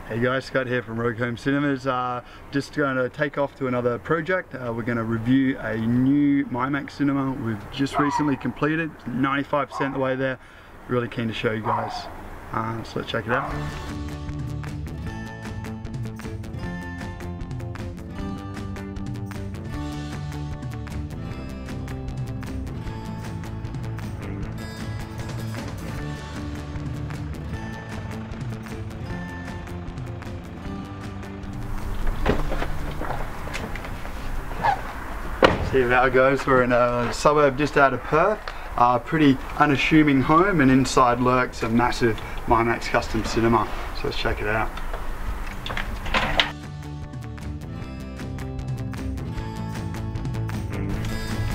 Hey guys, Scott here from Rogue Home Cinemas. Just going to take off to another project. We're going to review a new MyMax cinema we've just recently completed. 95% the way there. Really keen to show you guys. So let's check it out. See how it goes. We're in a suburb just out of Perth. Pretty unassuming home, and inside lurks a massive MyMax custom cinema. So let's check it out.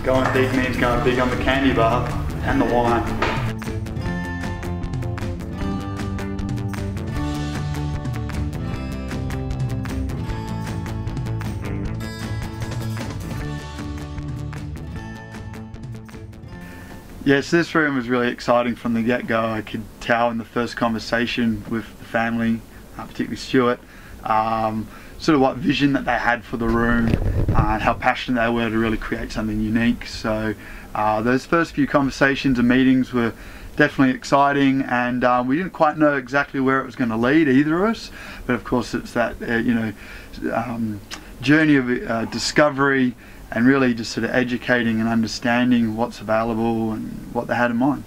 Going big means going big on the candy bar and the wine. Yes, this room was really exciting from the get-go. I could tell in the first conversation with the family, particularly Stuart, sort of what vision that they had for the room and how passionate they were to really create something unique. So those first few conversations and meetings were definitely exciting, and we didn't quite know exactly where it was going to lead, either of us. But of course it's that journey of discovery, and really just sort of educating and understanding what's available and what they had in mind.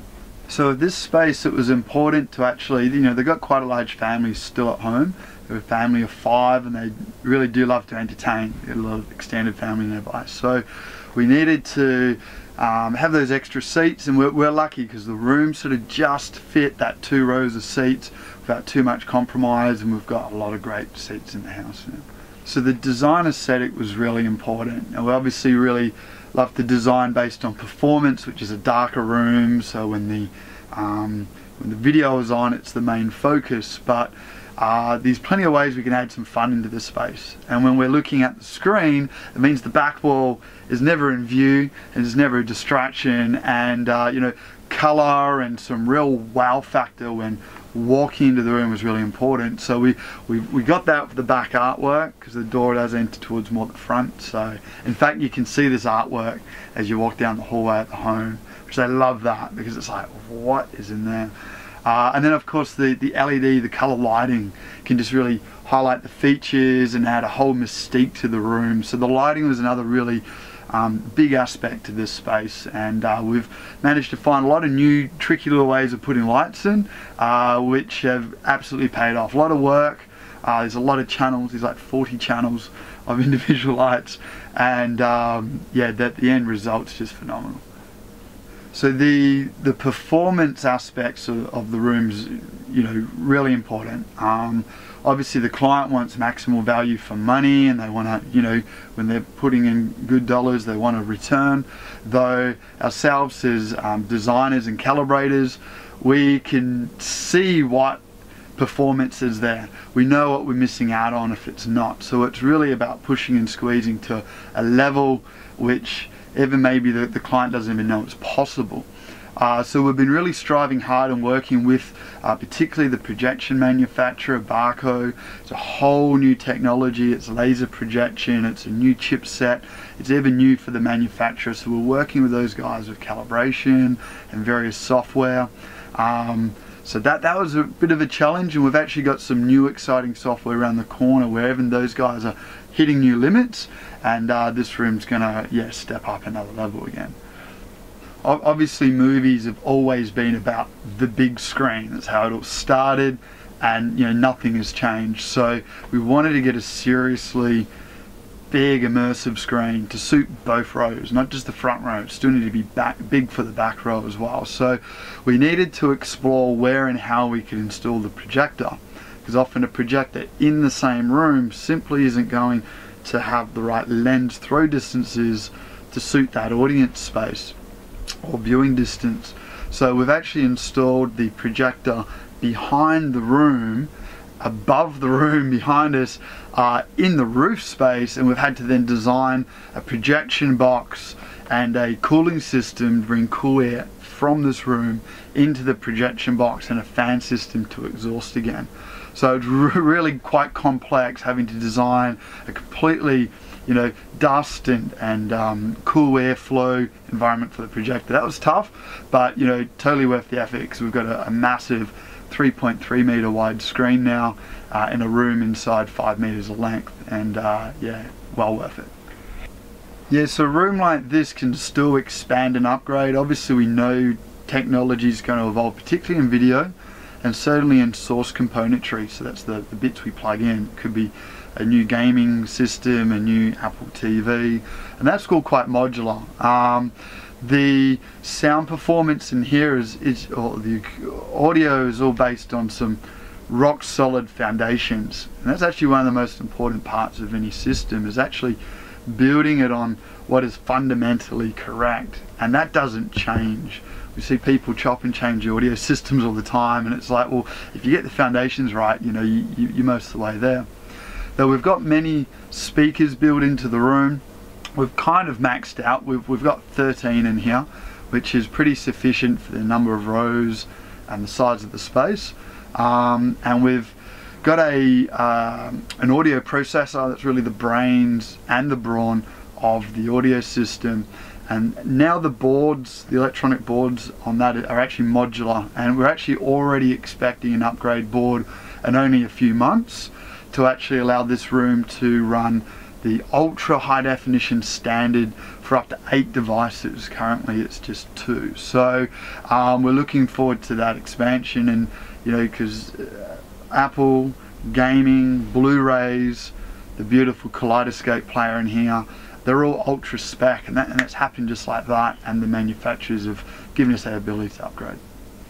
So this space, it was important to actually, they've got quite a large family still at home. They're a family of 5, and they really do love to entertain. They've got a lot of extended family nearby. So we needed to have those extra seats, and we're lucky because the room sort of just fit that 2 rows of seats without too much compromise, and we've got a lot of great seats in the house now. So the design aesthetic was really important, and we obviously really love the design based on performance, which is a darker room, so when the video is on, it's the main focus. But there's plenty of ways we can add some fun into this space, and when we're looking at the screen, it means the back wall is never in view and there's never a distraction, and color and some real wow factor when walking into the room was really important. So we got that for the back artwork, because the door does enter towards more the front. So in fact you can see this artwork as you walk down the hallway at the home, which I love that, because it's like, what is in there? And then of course the LED, the color lighting, can just really highlight the features and add a whole mystique to the room. So the lighting was another really big aspect to this space, and we've managed to find a lot of new tricky little ways of putting lights in, which have absolutely paid off. A lot of work. There's a lot of channels. There's like 40 channels of individual lights, and yeah, the end result's just phenomenal. So the performance aspects of the rooms, really important. Obviously the client wants maximal value for money, and they want to, when they're putting in good dollars, they want a return. Though ourselves as designers and calibrators, we can see what performance is there. We know what we're missing out on if it's not. So it's really about pushing and squeezing to a level which even maybe the client doesn't even know it's possible. So we've been really striving hard and working with particularly the projection manufacturer, Barco. It's a whole new technology. It's laser projection. It's a new chipset. It's even new for the manufacturer. So we're working with those guys with calibration and various software. So that was a bit of a challenge, and we've actually got some new exciting software around the corner where even those guys are hitting new limits, and this room's gonna step up another level again. Obviously movies have always been about the big screen. That's how it all started, and nothing has changed. So we wanted to get a seriously big immersive screen to suit both rows, not just the front row. It still needed to be big for the back row as well. So we needed to explore where and how we could install the projector, because often a projector in the same room simply isn't going to have the right lens throw distances to suit that audience space or viewing distance. So we've actually installed the projector behind the room, above the room behind us, in the roof space, and we've had to then design a projection box and a cooling system to bring cool air from this room into the projection box, and a fan system to exhaust again. So it's really quite complex having to design a completely, you know, dust and cool airflow environment for the projector. That was tough, but you know, totally worth the effort, because we've got a massive 3.3 meter wide screen now in a room inside 5 meters of length, and yeah, well worth it. Yeah, so a room like this can still expand and upgrade. Obviously we know technology is going to evolve, particularly in video and certainly in source componentry, so that's the bits we plug in. It could be a new gaming system, a new Apple TV, and that's all quite modular. The sound performance in here or the audio is all based on some rock solid foundations, and that's actually one of the most important parts of any system, is actually building it on what is fundamentally correct, and that doesn't change. We see people chop and change audio systems all the time, and it's like, well, if you get the foundations right, you know, you're most of the way there. Though we've got many speakers built into the room, we've kind of maxed out. We've got 13 in here, which is pretty sufficient for the number of rows and the size of the space. And we've got an audio processor that's really the brains and the brawn of the audio system. And now the boards, the electronic boards on that are actually modular, and we're actually already expecting an upgrade board in only a few months to actually allow this room to run the ultra high definition standard for up to 8 devices. Currently it's just 2. So we're looking forward to that expansion, and you know, because Apple, gaming, Blu-rays, the beautiful Kaleidoscope player in here, they're all ultra spec, and that's happened just like that, and the manufacturers have given us that ability to upgrade.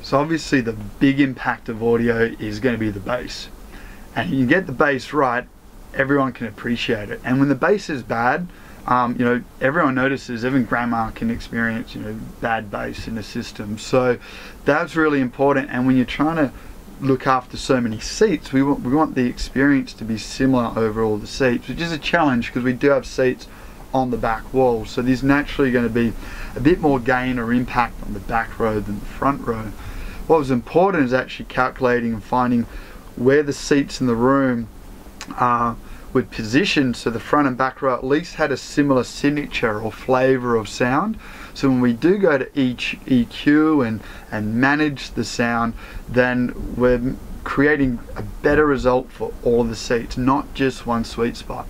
So obviously the big impact of audio is going to be the bass, and you get the bass right, everyone can appreciate it. And when the bass is bad, you know, everyone notices. Even grandma can experience, you know, bad bass in a system. So that's really important. And when you're trying to look after so many seats, we want the experience to be similar over all the seats, which is a challenge because we do have seats on the back wall, so there's naturally going to be a bit more gain or impact on the back row than the front row. What was important is actually calculating and finding where the seats in the room would position, so the front and back row at least had a similar signature or flavor of sound. So when we do go to each EQ and manage the sound, then we're creating a better result for all the seats, not just one sweet spot.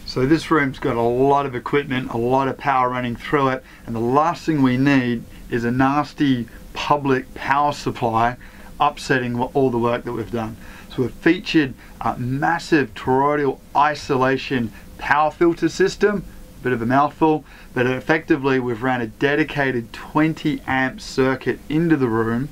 So this room's got a lot of equipment, a lot of power running through it, and the last thing we need is a nasty public power supply upsetting all the work that we've done. So we've featured a massive toroidal isolation power filter system, a bit of a mouthful, but effectively we've ran a dedicated 20 amp circuit into the room,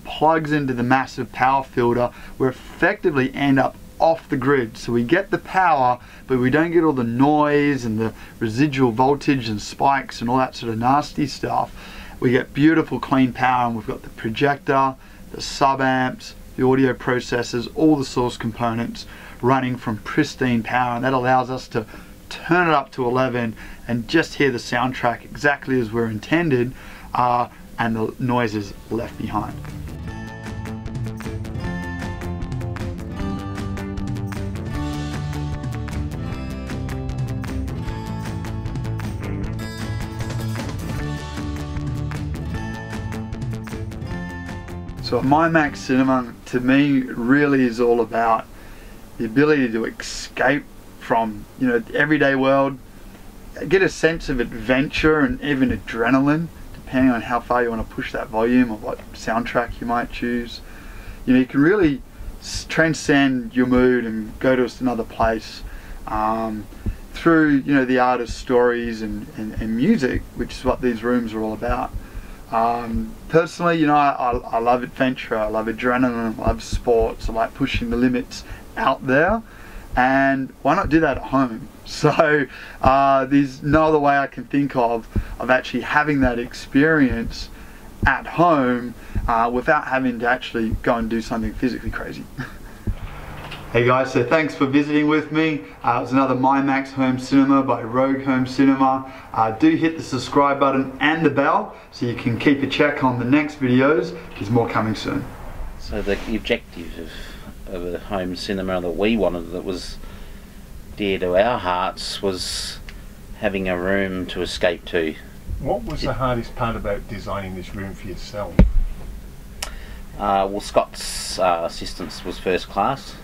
plugs into the massive power filter. We effectively end up off the grid, so we get the power but we don't get all the noise and the residual voltage and spikes and all that sort of nasty stuff. We get beautiful clean power, and we've got the projector, the sub amps, the audio processors, all the source components running from pristine power, and that allows us to turn it up to 11 and just hear the soundtrack exactly as we're intended, and the noise is left behind. So MyMax Cinema to me really is all about the ability to escape from, you know, the everyday world, get a sense of adventure and even adrenaline, depending on how far you want to push that volume or what soundtrack you might choose. You know, you can really transcend your mood and go to another place through, you know, the art of stories and music, which is what these rooms are all about. Personally, you know, I love adventure, I love adrenaline, I love sports, I like pushing the limits out there, and why not do that at home? So there's no other way I can think of actually having that experience at home without having to actually go and do something physically crazy. Hey guys, so thanks for visiting with me. It was another MyMax Home Cinema by Rogue Home Cinema. Do hit the subscribe button and the bell so you can keep a check on the next videos. There's more coming soon. So the objective of a home cinema that we wanted, that was dear to our hearts, was having a room to escape to. What was the hardest part about designing this room for yourself? Well, Scott's assistance was first class.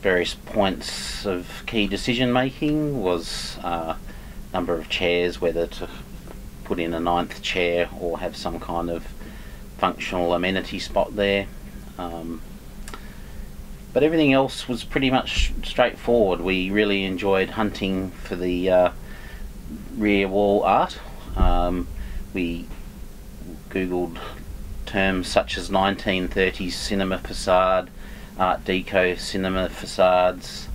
Various points of key decision making was number of chairs, whether to put in a 9th chair or have some kind of functional amenity spot there. But everything else was pretty much straightforward. We really enjoyed hunting for the rear wall art. We googled terms such as 1930s cinema facade, Art Deco cinema facades.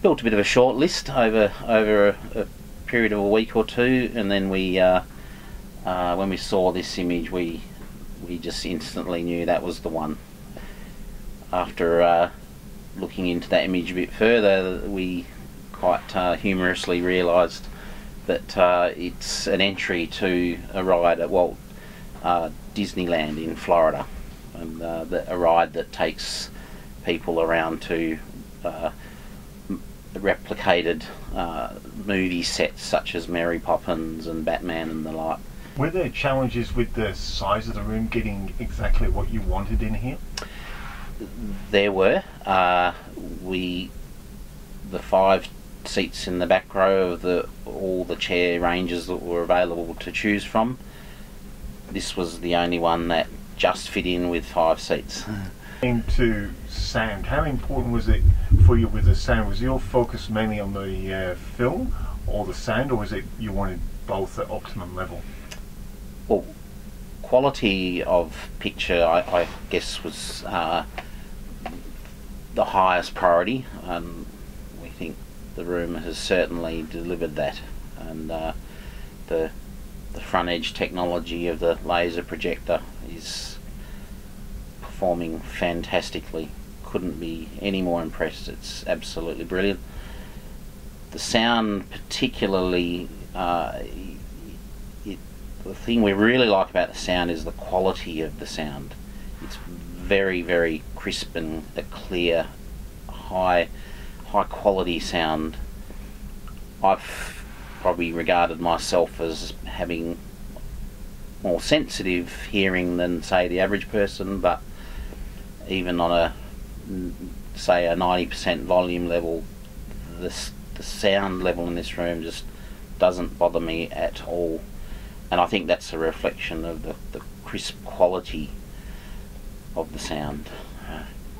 Built a bit of a short list over a period of a week or two, and then we when we saw this image, we just instantly knew that was the one. After looking into that image a bit further, we quite humorously realised that it's an entry to a ride at Walt Disneyland in Florida, and a ride that takes people around to replicated movie sets such as Mary Poppins and Batman and the like. Were there challenges with the size of the room, getting exactly what you wanted in here? There were. The 5 seats in the back row of all the chair ranges that were available to choose from, this was the only one that just fit in with 5 seats. Into sound, how important was it for you with the sound? Was your focus mainly on the film or the sound, or was it you wanted both at optimum level? Well, quality of picture I guess was the highest priority. We think the room has certainly delivered that, and the front edge technology of the laser projector is performing fantastically. Couldn't be any more impressed. It's absolutely brilliant. The sound particularly, the thing we really like about the sound is the quality of the sound. It's very, very crisp and a clear, high quality sound. I've probably regarded myself as having more sensitive hearing than, say, the average person, but even on a 90% volume level, the sound level in this room just doesn't bother me at all, and I think that's a reflection of the crisp quality of the sound.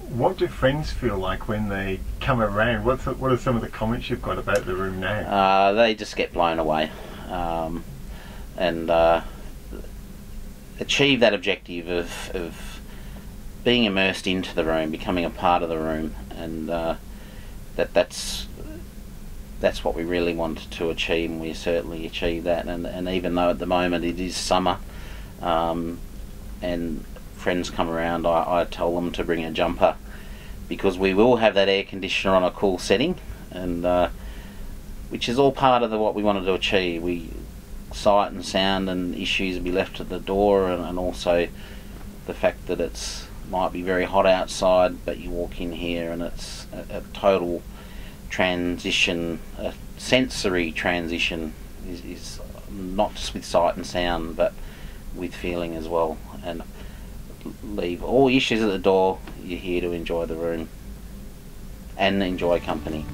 What do friends feel like when they come around? What are some of the comments you've got about the room now? They just get blown away, and achieve that objective of being immersed into the room, becoming a part of the room, and that's what we really wanted to achieve, and we certainly achieved that. And even though at the moment it is summer, and friends come around, I tell them to bring a jumper, because we will have that air conditioner on a cool setting, and which is all part of what we wanted to achieve. Sight and sound and issues will be left at the door, and also the fact that it's might be very hot outside, but you walk in here and it's a total transition, a sensory transition, is not just with sight and sound, but with feeling as well. And leave all issues at the door. You're here to enjoy the room and enjoy company.